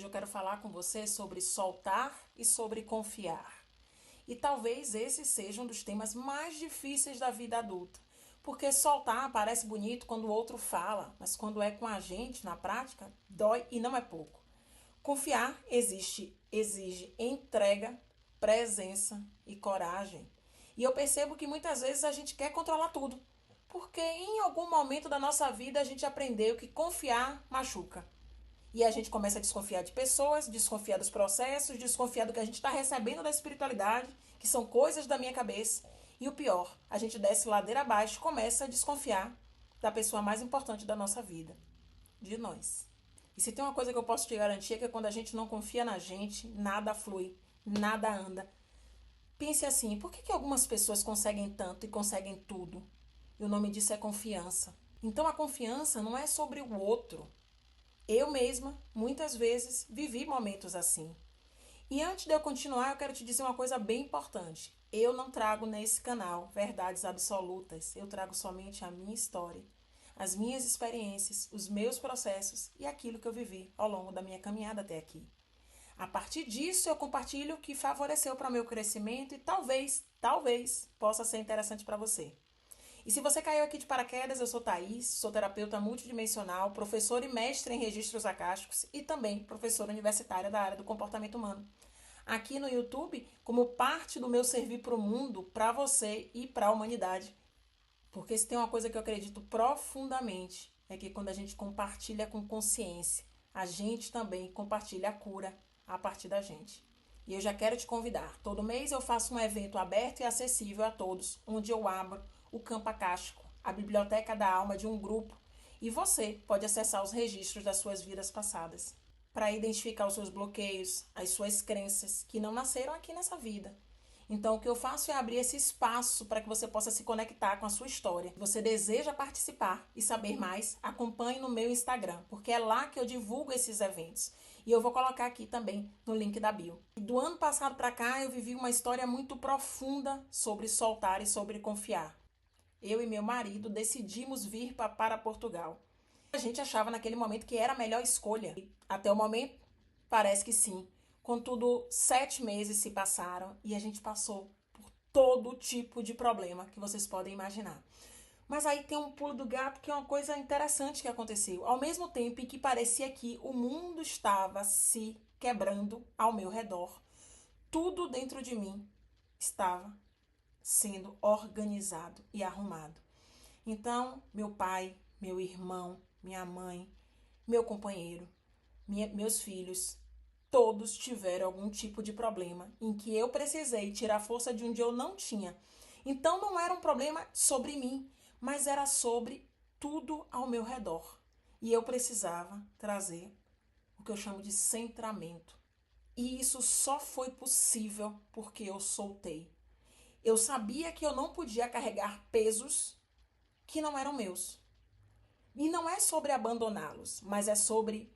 eu quero falar com você sobre soltar e sobre confiar. E talvez esse seja um dos temas mais difíceis da vida adulta. Porque soltar parece bonito quando o outro fala, mas quando é com a gente, na prática, dói e não é pouco. Confiar exige entrega, presença e coragem. E eu percebo que muitas vezes a gente quer controlar tudo. Porque em algum momento da nossa vida a gente aprendeu que confiar machuca. E a gente começa a desconfiar de pessoas, desconfiar dos processos, desconfiar do que a gente está recebendo da espiritualidade, que são coisas da minha cabeça. E o pior, a gente desce ladeira abaixo e começa a desconfiar da pessoa mais importante da nossa vida, de nós. E se tem uma coisa que eu posso te garantir é que quando a gente não confia na gente, nada flui, nada anda. Pense assim, por que algumas pessoas conseguem tanto e conseguem tudo? E o nome disso é confiança. Então a confiança não é sobre o outro. Eu mesma, muitas vezes, vivi momentos assim. E antes de eu continuar, eu quero te dizer uma coisa bem importante. Eu não trago nesse canal verdades absolutas. Eu trago somente a minha história, as minhas experiências, os meus processos e aquilo que eu vivi ao longo da minha caminhada até aqui. A partir disso, eu compartilho o que favoreceu para o meu crescimento e talvez, possa ser interessante para você. E se você caiu aqui de paraquedas, eu sou Thaís, sou terapeuta multidimensional, professora e mestre em registros acásticos e também professora universitária da área do comportamento humano. Aqui no YouTube, como parte do meu servir para o mundo, para você e para a humanidade. Porque se tem uma coisa que eu acredito profundamente, é que quando a gente compartilha com consciência, a gente também compartilha a cura a partir da gente. E eu já quero te convidar. Todo mês eu faço um evento aberto e acessível a todos, onde eu abro o campo acástico, a biblioteca da alma de um grupo, e você pode acessar os registros das suas vidas passadas, para identificar os seus bloqueios, as suas crenças que não nasceram aqui nessa vida. Então, o que eu faço é abrir esse espaço para que você possa se conectar com a sua história. Se você deseja participar e saber mais, acompanhe no meu Instagram, porque é lá que eu divulgo esses eventos. E eu vou colocar aqui também no link da bio. Do ano passado para cá, eu vivi uma história muito profunda sobre soltar e sobre confiar. Eu e meu marido decidimos vir para Portugal. A gente achava naquele momento que era a melhor escolha. E até o momento, parece que sim. Contudo, 7 meses se passaram e a gente passou por todo tipo de problema que vocês podem imaginar. Mas aí tem um pulo do gato que é uma coisa interessante que aconteceu. Ao mesmo tempo em que parecia que o mundo estava se quebrando ao meu redor, tudo dentro de mim estava sendo organizado e arrumado. Então, meu pai, meu irmão, minha mãe, meu companheiro, meus filhos, todos tiveram algum tipo de problema em que eu precisei tirar força de onde eu não tinha. Então não era um problema sobre mim, mas era sobre tudo ao meu redor. E eu precisava trazer o que eu chamo de centramento. E isso só foi possível porque eu soltei. Eu sabia que eu não podia carregar pesos que não eram meus. E não é sobre abandoná-los, mas é sobre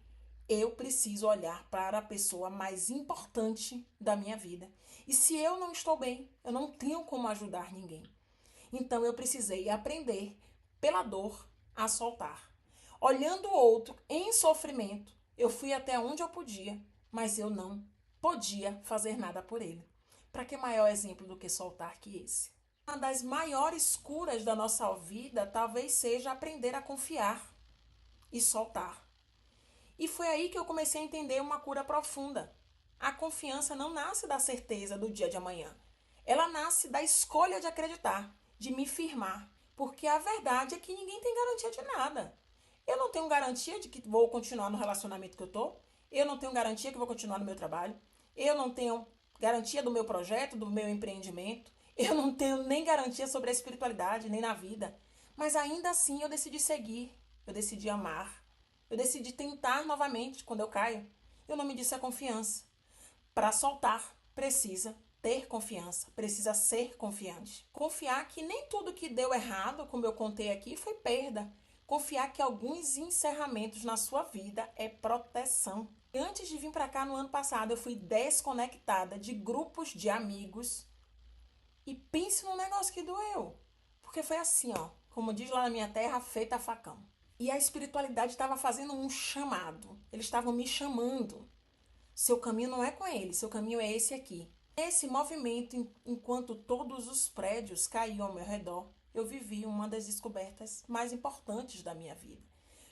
eu preciso olhar para a pessoa mais importante da minha vida. E se eu não estou bem, eu não tenho como ajudar ninguém. Então eu precisei aprender pela dor a soltar. Olhando o outro em sofrimento, eu fui até onde eu podia, mas eu não podia fazer nada por ele. Para que maior exemplo do que soltar que esse? Uma das maiores curas da nossa vida talvez seja aprender a confiar e soltar. E foi aí que eu comecei a entender uma cura profunda. A confiança não nasce da certeza do dia de amanhã. Ela nasce da escolha de acreditar, de me firmar. Porque a verdade é que ninguém tem garantia de nada. Eu não tenho garantia de que vou continuar no relacionamento que eu tô. Eu não tenho garantia que vou continuar no meu trabalho. Eu não tenho garantia do meu projeto, do meu empreendimento. Eu não tenho nem garantia sobre a espiritualidade, nem na vida. Mas ainda assim eu decidi seguir. Eu decidi amar. Eu decidi tentar novamente quando eu caio. E o nome disso é confiança. Para soltar, precisa ter confiança, precisa ser confiante. Confiar que nem tudo que deu errado, como eu contei aqui, foi perda. Confiar que alguns encerramentos na sua vida é proteção. Antes de vir para cá no ano passado, eu fui desconectada de grupos de amigos. E pense num negócio que doeu. Porque foi assim, ó, como diz lá na minha terra, feita a facão. E a espiritualidade estava fazendo um chamado. Eles estavam me chamando. Seu caminho não é com ele, seu caminho é esse aqui. Nesse movimento, enquanto todos os prédios caíam ao meu redor, eu vivi uma das descobertas mais importantes da minha vida.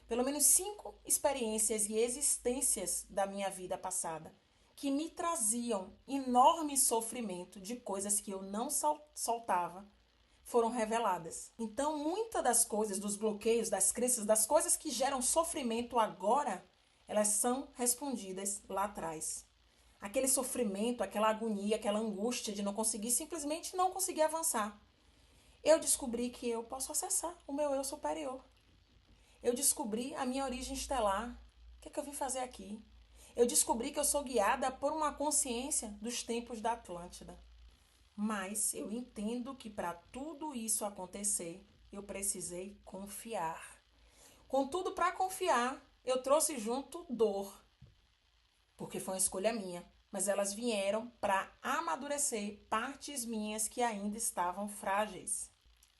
Pelo menos 5 experiências e existências da minha vida passada que me traziam enorme sofrimento de coisas que eu não soltava foram reveladas. Então, muitas das coisas, dos bloqueios, das crenças, das coisas que geram sofrimento agora, elas são respondidas lá atrás. Aquele sofrimento, aquela agonia, aquela angústia de não conseguir, simplesmente não conseguir avançar. Eu descobri que eu posso acessar o meu eu superior. Eu descobri a minha origem estelar. O que é que eu vim fazer aqui? Eu descobri que eu sou guiada por uma consciência dos tempos da Atlântida. Mas eu entendo que para tudo isso acontecer, eu precisei confiar. Contudo, para confiar, eu trouxe junto dor, porque foi uma escolha minha. Mas elas vieram para amadurecer partes minhas que ainda estavam frágeis.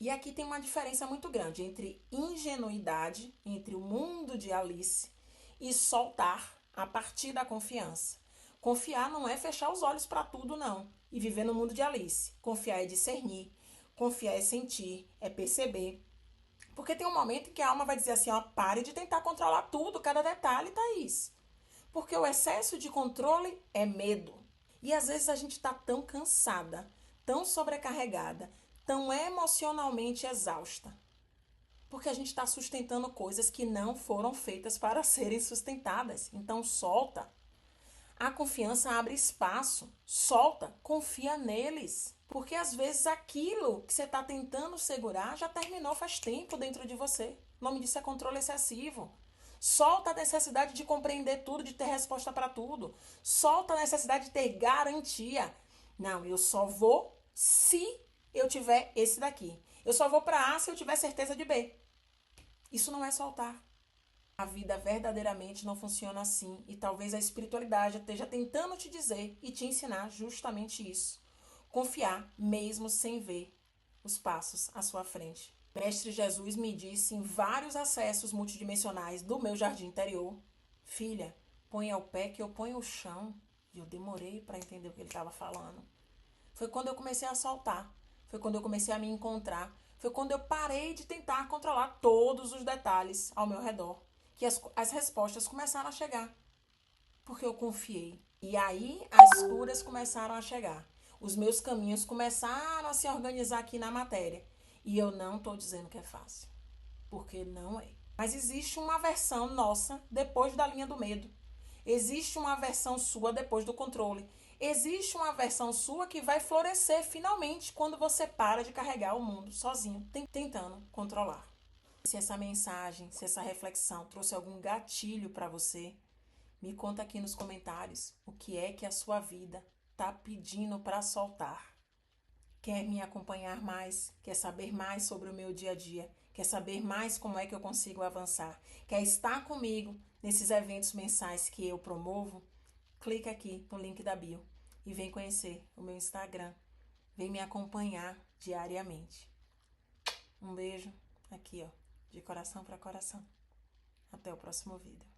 E aqui tem uma diferença muito grande entre ingenuidade, entre o mundo de Alice, e soltar a partir da confiança. Confiar não é fechar os olhos para tudo, não, e viver no mundo de Alice. Confiar é discernir, confiar é sentir, é perceber. Porque tem um momento em que a alma vai dizer assim, ó, pare de tentar controlar tudo, cada detalhe, Thaís. Porque o excesso de controle é medo. E às vezes a gente está tão cansada, tão sobrecarregada, tão emocionalmente exausta. Porque a gente está sustentando coisas que não foram feitas para serem sustentadas. Então solta. A confiança abre espaço. Solta. Confia neles. Porque às vezes aquilo que você está tentando segurar já terminou faz tempo dentro de você. O nome disso é controle excessivo. Solta a necessidade de compreender tudo, de ter resposta para tudo. Solta a necessidade de ter garantia. Não, eu só vou se eu tiver esse daqui. Eu só vou para A se eu tiver certeza de B. Isso não é soltar. A vida verdadeiramente não funciona assim. E talvez a espiritualidade esteja tentando te dizer e te ensinar justamente isso. Confiar mesmo sem ver os passos à sua frente. Mestre Jesus me disse em vários acessos multidimensionais do meu jardim interior: filha, ponha o pé que eu ponho o chão. E eu demorei para entender o que ele estava falando. Foi quando eu comecei a soltar. Foi quando eu comecei a me encontrar. Foi quando eu parei de tentar controlar todos os detalhes ao meu redor. Que as respostas começaram a chegar. Porque eu confiei. E aí as curas começaram a chegar. Os meus caminhos começaram a se organizar aqui na matéria. E eu não estou dizendo que é fácil. Porque não é. Mas existe uma versão nossa depois da linha do medo. Existe uma versão sua depois do controle. Existe uma versão sua que vai florescer finalmente quando você para de carregar o mundo sozinho, tentando controlar. Se essa mensagem, se essa reflexão trouxe algum gatilho para você, me conta aqui nos comentários o que é que a sua vida está pedindo para soltar. Quer me acompanhar mais? Quer saber mais sobre o meu dia a dia? Quer saber mais como é que eu consigo avançar? Quer estar comigo nesses eventos mensais que eu promovo? Clica aqui no link da bio e vem conhecer o meu Instagram. Vem me acompanhar diariamente. Um beijo aqui, ó, de coração para coração. Até o próximo vídeo.